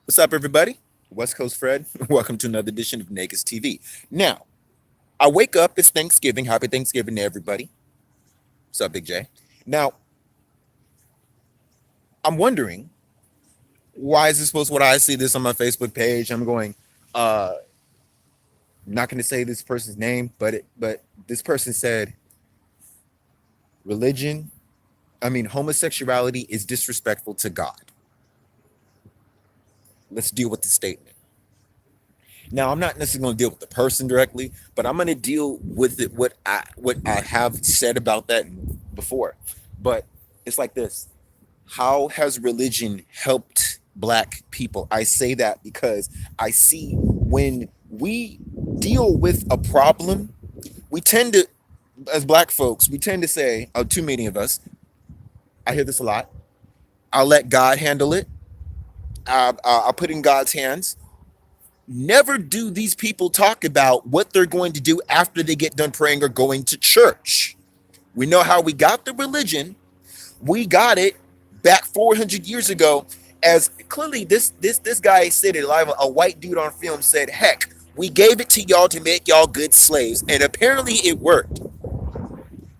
What's up, everybody? West Coast Fred. Welcome to another edition of Naked TV. Now, I wake up, it's Thanksgiving. Happy Thanksgiving to everybody. What's up, Big J? Now, I'm wondering, why is this supposed when I see this on my Facebook page? I'm going, uh, not going to say this person's name, but this person said homosexuality is disrespectful to God. Let's deal with the statement. Now, I'm not necessarily going to deal with the person directly, but I'm going to deal with it what I have said about that before. But it's like this: how has religion helped Black people? I say that because I see when we deal with a problem, we tend to, as Black folks, we tend to say, too many of us. I hear this a lot. I'll let God handle it. I'll put it in God's hands. Never do these people talk about what they're going to do after they get done praying or going to church. We know how we got the religion. We got it back 400 years ago. As clearly this guy said it live, a white dude on film said, "Heck, we gave it to y'all to make y'all good slaves, and apparently it worked."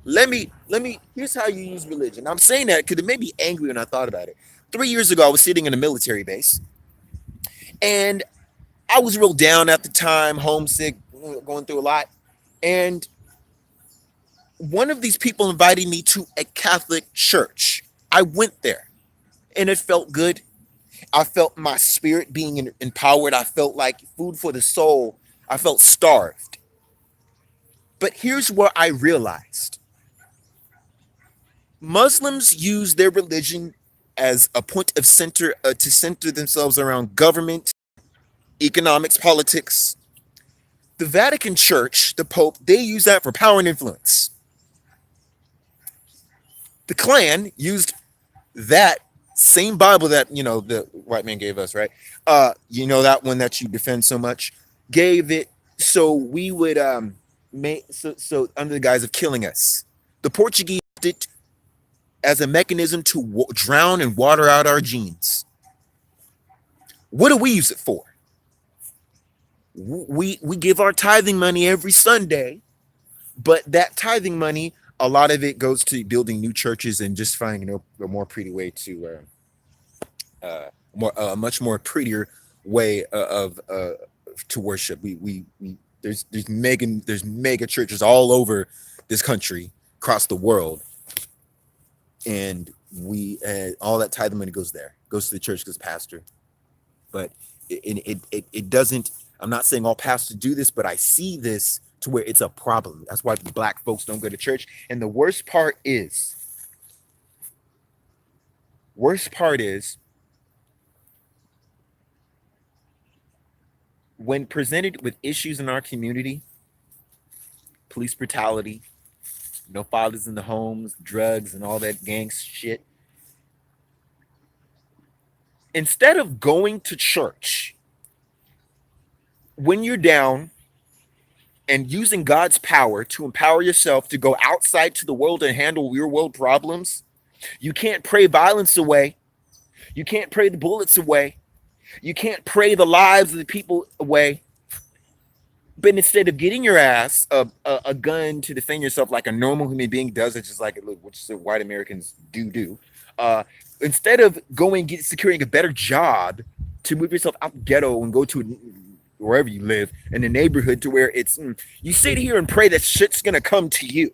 Let me. Here's how you use religion. I'm saying that because it made me angry when I thought about it. 3 years ago, I was sitting in a military base, and I was real down at the time, homesick, going through a lot. And one of these people invited me to a Catholic church. I went there and it felt good. I felt my spirit being empowered. I felt like food for the soul. I felt starved. But here's where I realized Muslims use their religion as a point of center to center themselves around government, economics, politics. The Vatican Church, the Pope, they use that for power and influence. The Klan used that same Bible that the white man gave us, right? That one that you defend so much, gave it so we would make so under the guise of killing us. The Portuguese used it as a mechanism to drown and water out our genes. What do we use it for? We give our tithing money every Sunday, but that tithing money, a lot of it goes to building new churches and just finding a more pretty way to more a much more prettier way of to worship. We there's mega churches all over this country, across the world, and we all that tithing money goes there, goes to the church, goes pastor. But it doesn't. I'm not saying all pastors do this, but I see this to where it's a problem. That's why Black folks don't go to church. And the worst part is when presented with issues in our community, police brutality, no fathers in the homes, drugs, and all that gang shit. Instead of going to church, when you're down and using God's power to empower yourself to go outside to the world and handle real world problems, you can't pray violence away. You can't pray the bullets away. You can't pray the lives of the people away. But instead of getting your ass a gun to defend yourself like a normal human being does, it's just like which white Americans do. Instead of securing a better job to move yourself out the ghetto and go to wherever you live in the neighborhood to where it's you sit here and pray that shit's gonna come to you.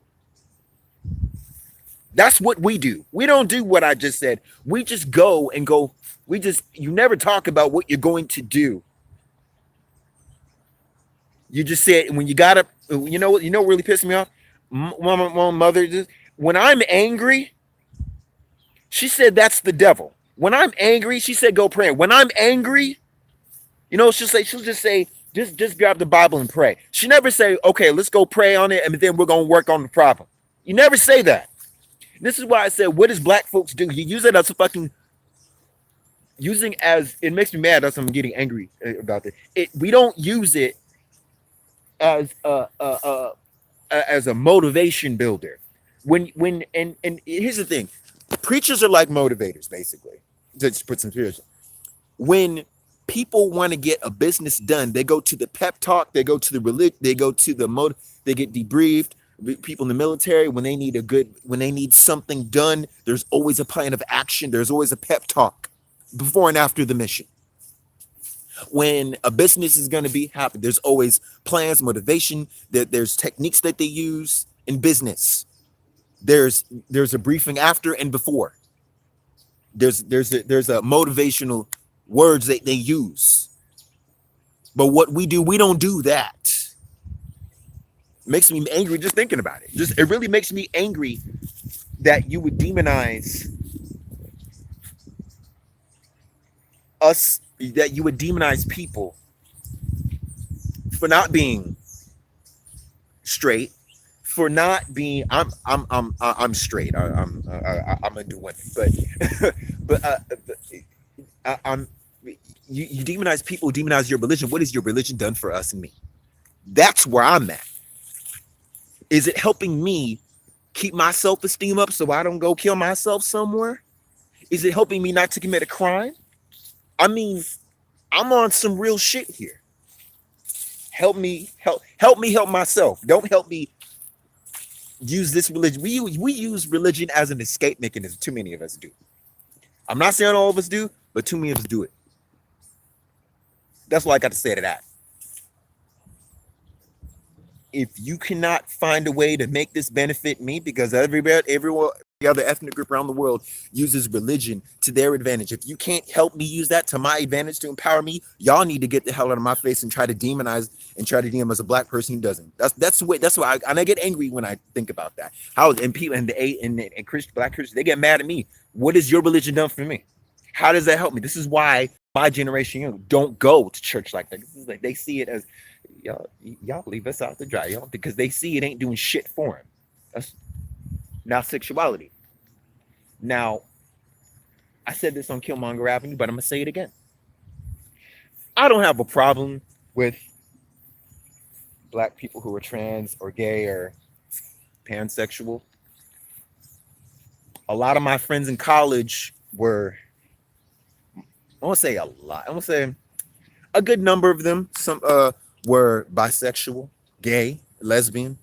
That's what we do. We don't do what I just said. We just go. You never talk about what you're going to do. You just said when you got up. You know what really pissed me off? My mother, when I'm angry, she said that's the devil. When I'm angry, she said go pray. When I'm angry, she'll just say just grab the Bible and pray. She never say, okay, let's go pray on it and then we're gonna work on the problem. You never say that. This is why I said, what does Black folks do? You use it as a fucking it makes me mad. That's why I'm getting angry about this. We don't use it as a motivation builder. And here's the thing, preachers are like motivators, basically. To put some serious, when people want to get a business done, they go to the pep talk, they go to the religion, they go to the mode, they get debriefed. People in the military, when they need when they need something done, there's always a plan of action. There's always a pep talk before and after the mission. When a business is going to be happy, there's always plans, motivation. There's techniques that they use in business. There's a briefing after and before. There's a motivational words that they use. But what we do, we don't do that. Makes me angry just thinking about it. It really makes me angry that you would demonize us, that you would demonize people for not being straight, for not being. I'm straight. I'm a do one, I'm. You demonize people, demonize your religion. What has your religion done for us and me? That's where I'm at. Is it helping me keep my self-esteem up so I don't go kill myself somewhere? Is it helping me not to commit a crime? I mean, I'm on some real shit here. Help me help myself. Don't help me use this religion. We use religion as an escape mechanism. Too many of us do. I'm not saying all of us do, but too many of us do it. That's what I got to say to that. If you cannot find a way to make this benefit me, because every other ethnic group around the world uses religion to their advantage. If you can't help me use that to my advantage to empower me, y'all need to get the hell out of my face and try to demonize a black person who doesn't. That's the way. That's why I get angry when I think about that. How and people and Christian black Christians, they get mad at me. What has your religion done for me? How does that help me? This is why my generation don't go to church like that. This is like they see it as y'all leave us out to dry, y'all, because they see it ain't doing shit for them. That's now sexuality. Now, I said this on Killmonger Avenue, but I'm gonna say it again. I don't have a problem with black people who are trans or gay or pansexual. A lot of my friends in college were, I won't say a lot, I won't say a good number of them, some were bisexual, gay, lesbian.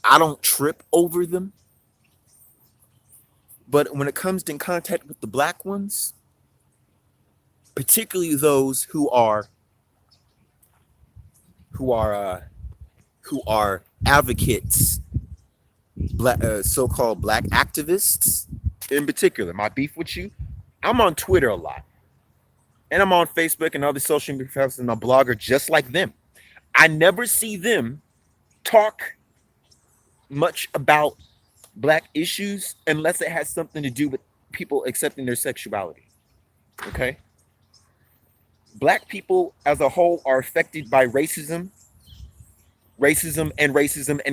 I don't trip over them. But when it comes to in contact with the black ones, particularly those who are advocates, so-called black activists, in particular, my beef with you, I'm on Twitter a lot, and I'm on Facebook and other social media platforms, and I'm a blogger just like them. I never see them talk much about black issues unless it has something to do with people accepting their sexuality. Okay? Black people as a whole are affected by racism and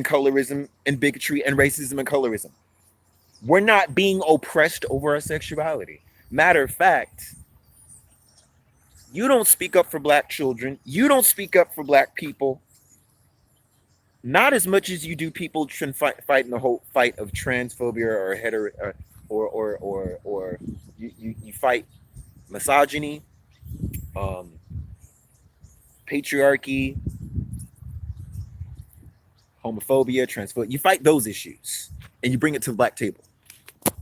colorism and bigotry and racism and colorism. We're not being oppressed over our sexuality. Matter of fact, you don't speak up for black children. You don't speak up for black people. Not as much as you do people fighting the whole fight of transphobia or hetero or you fight misogyny, patriarchy, homophobia, transphobia. You fight those issues and you bring it to the black table.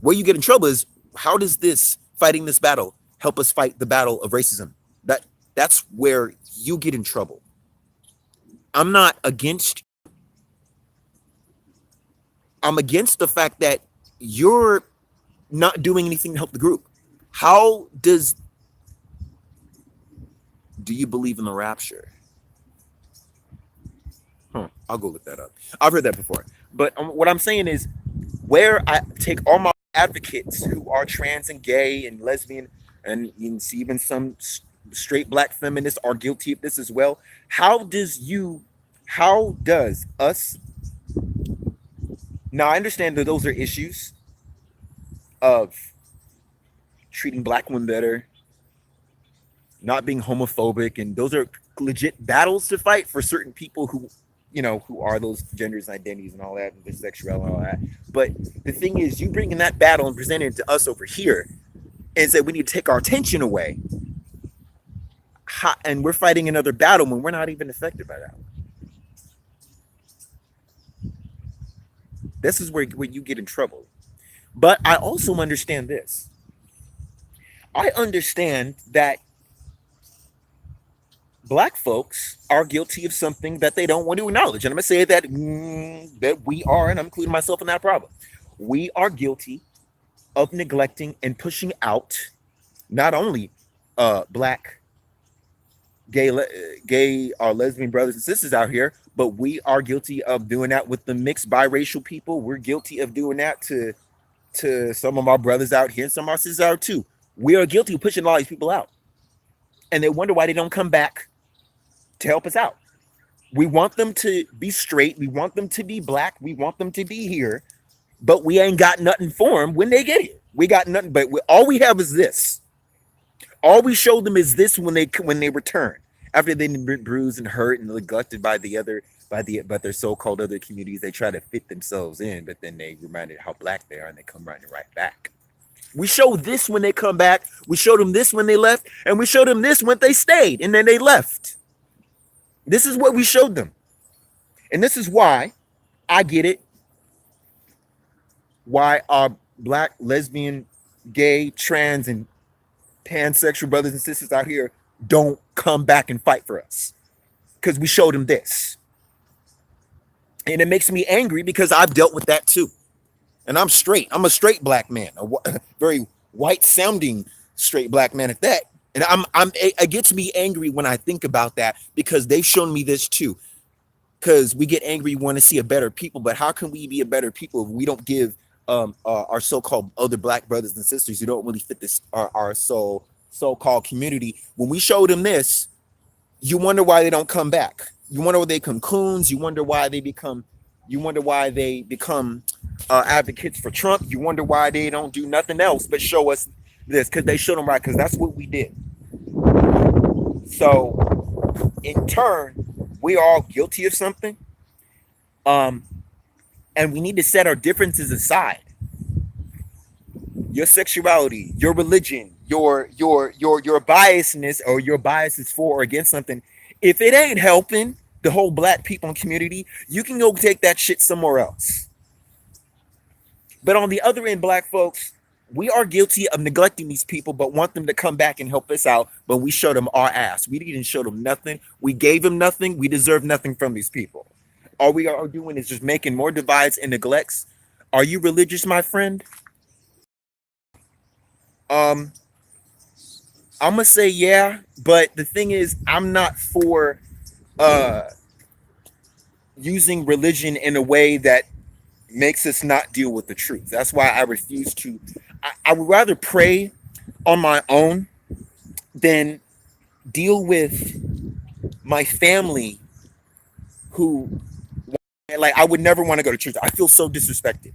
Where you get in trouble is, how does fighting this battle help us fight the battle of racism? That's where you get in trouble. I'm not against. I'm against the fact that you're not doing anything to help the group. Do you believe in the rapture? I'll go look that up. I've heard that before. But what I'm saying is, where I take all my advocates who are trans and gay and lesbian, and you can see even some straight black feminists are guilty of this as well. How does us, now I understand that those are issues of treating black women better, not being homophobic, and those are legit battles to fight for certain people who are those genders and identities and all that, and bisexual and all that. But the thing is, you bringing that battle and presenting it to us over here and say we need to take our attention away. and we're fighting another battle when we're not even affected by that. This is where you get in trouble. But I also understand this. I understand that black folks are guilty of something that they don't want to acknowledge. And I'm going to say that that we are, and I'm including myself in that problem. We are guilty of neglecting and pushing out not only black gay or lesbian brothers and sisters out here, but we are guilty of doing that with the mixed biracial people. We're guilty of doing that to some of our brothers out here and some of our sisters out too. We are guilty of pushing all these people out, and they wonder why they don't come back to help us out. We want them to be straight. We want them to be black. We want them to be here, but we ain't got nothing for them when they get here. We got nothing, but all we have is this. All we show them is this when they return after they've been bruised and hurt and neglected by their so-called other communities. They try to fit themselves in, but then they reminded how black they are and they come running right back. We show this when they come back. We showed them this when they left, and we showed them this when they stayed and then they left. This is what we showed them, and this is why I get it. Why our black, lesbian, gay, trans, and pansexual brothers and sisters out here don't come back and fight for us, because we showed them this. And it makes me angry because I've dealt with that too. And I'm straight. I'm a straight black man, a very white sounding straight black man at that. And it gets me angry when I think about that, because they've shown me this too. Because we get angry, we want to see a better people, but how can we be a better people if we don't give our so-called other black brothers and sisters who don't really fit this our so-called community? When we show them this, you wonder why they don't come back. You wonder why they become coons. You wonder why they become advocates for Trump. You wonder why they don't do nothing else but show us this, because they showed them right, because that's what we did. So in turn, we are all guilty of something. And we need to set our differences aside. Your sexuality, your religion, your biasness, or your biases for or against something. If it ain't helping the whole black people and community, you can go take that shit somewhere else. But on the other end, black folks, we are guilty of neglecting these people, but want them to come back and help us out. But we showed them our ass. We didn't show them nothing. We gave them nothing. We deserve nothing from these people. All we are doing is just making more divides and neglects. Are you religious, my friend? I'm gonna say yeah, but the thing is, I'm not for using religion in a way that makes us not deal with the truth. That's why I refuse to. I would rather pray on my own than deal with my family who, like, I would never want to go to church. I feel so disrespected.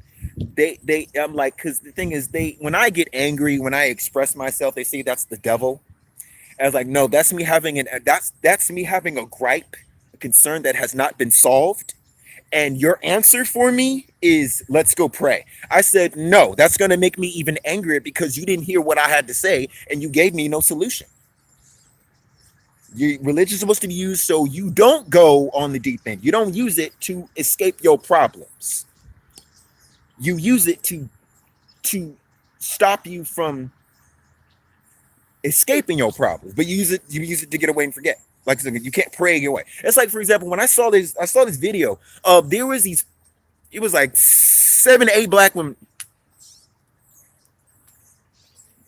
I'm like, because the thing is, when I get angry, when I express myself, they say that's the devil. I was like, no, that's me having a gripe, a concern that has not been solved. And your answer for me is, let's go pray. I said, no, that's going to make me even angrier, because you didn't hear what I had to say and you gave me no solution. Religion is supposed to be used so you don't go on the deep end. You don't use it to escape your problems. You use it to stop you from escaping your problems, but you use it to get away and forget. Like, you can't pray your way. It's like, for example, when I saw this video of, there was these, it was like 7 8 black women.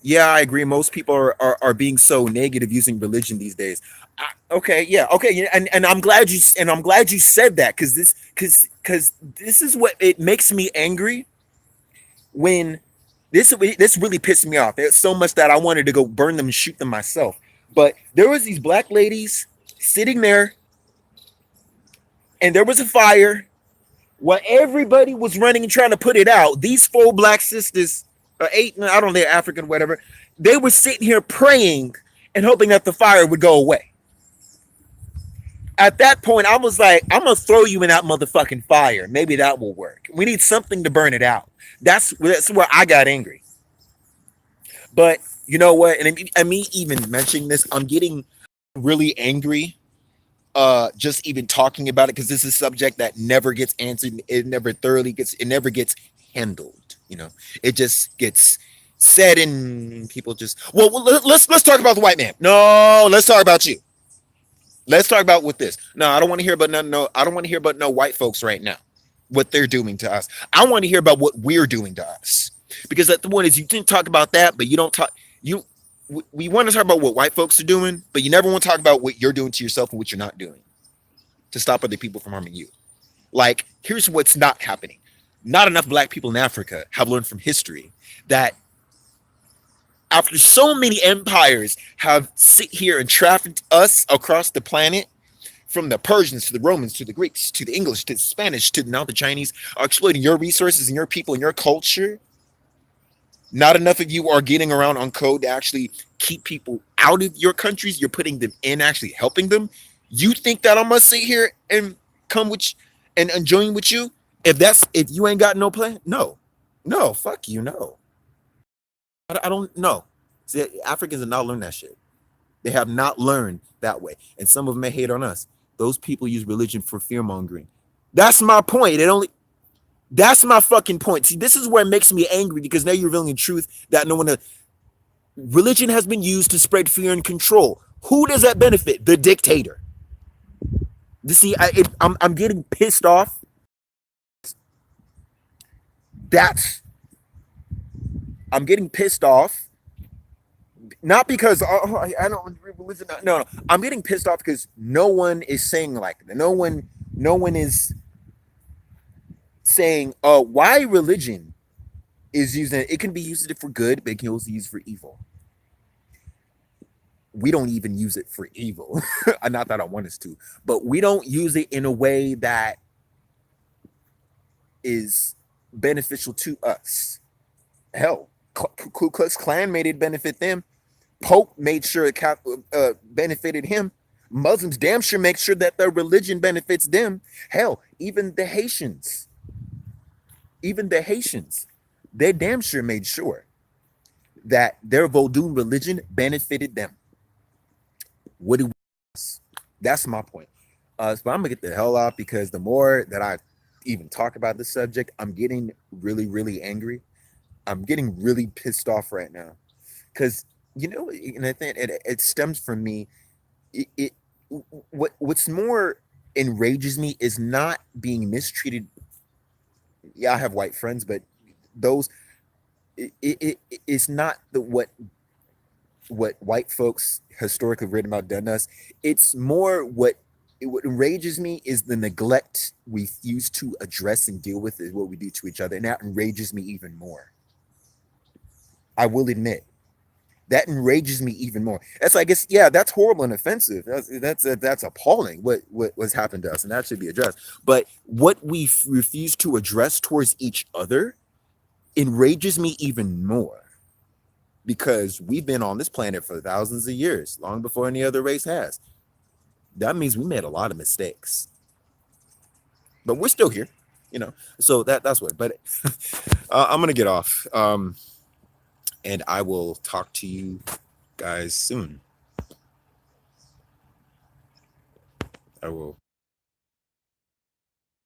Yeah, I agree. Most people are being so negative using religion these days. Okay, and I'm glad you said that, because this is what it makes me angry. When this really pissed me off. It's so much that I wanted to go burn them and shoot them myself. But there was these black ladies sitting there, and there was a fire while everybody was running and trying to put it out. These 4 black sisters, or 8, I don't know, they're African, whatever. They were sitting here praying and hoping that the fire would go away. At that point, I was like, I'm going to throw you in that motherfucking fire. Maybe that will work. We need something to burn it out. That's where I got angry. But you know what? And me even mentioning this, I'm getting really angry just even talking about it because this is a subject that never gets answered. It never thoroughly gets. It never gets handled. It just gets said, and people just. Well, let's talk about the white man. No, let's talk about you. Let's talk about with this. No, I don't want to hear about no. I don't want to hear about no white folks right now. What they're doing to us. I want to hear about what we're doing to us. Because the one is you didn't talk about that, but you don't talk. You we want to talk about what white folks are doing, but you never want to talk about what you're doing to yourself and what you're not doing to stop other people from harming you. Like, here's what's not happening. Not enough black people in Africa have learned from history that after so many empires have sit here and trafficked us across the planet, from the Persians to the Romans to the Greeks to the English to the Spanish to now the Chinese, are exploiting your resources and your people and your culture. Not enough of you are getting around on code to actually keep people out of your countries. You're putting them in, actually helping them. You think that I'm gonna sit here and come with and join with you? If you ain't got no plan, no, no, fuck you, no. I don't know. See, Africans have not learned that shit. They have not learned that way, and some of them may hate on us. Those people use religion for fear mongering. That's my point. It only That's my fucking point. See, this is where it makes me angry because now you're revealing the truth that no one. Religion has been used to spread fear and control. Who does that benefit? The dictator. You see, I'm getting pissed off. That's I'm getting pissed off. Not because I don't religion. No, no. I'm getting pissed off because no one is saying like no one is saying why religion is using it can be used for good, but it can also be used for evil. We don't even use it for evil. Not that I want us to, but we don't use it in a way that is beneficial to us. Hell, Ku Klux Klan made it benefit them. Pope made sure it benefited him. Muslims damn sure make sure that their religion benefits them. Hell, even the Haitians, they damn sure made sure that their Vodou religion benefited them. What do we? That's my point. So I'm gonna get the hell out because the more that I even talk about this subject, I'm getting really, really angry. I'm getting really pissed off right now because and I think it stems from me. It what's more enrages me is not being mistreated. Yeah, I have white friends, but those it's not the what white folks historically written about done us. It's more what enrages me is the neglect we used to address and deal with is what we do to each other, and that enrages me even more. I will admit that enrages me even more. That's I guess yeah, that's horrible and offensive. That's appalling what's happened to us, and that should be addressed. But what we refuse to address towards each other enrages me even more because we've been on this planet for thousands of years, long before any other race has. That means we made a lot of mistakes, but we're still here, So that's what. But I'm gonna get off, and I will talk to you guys soon. I will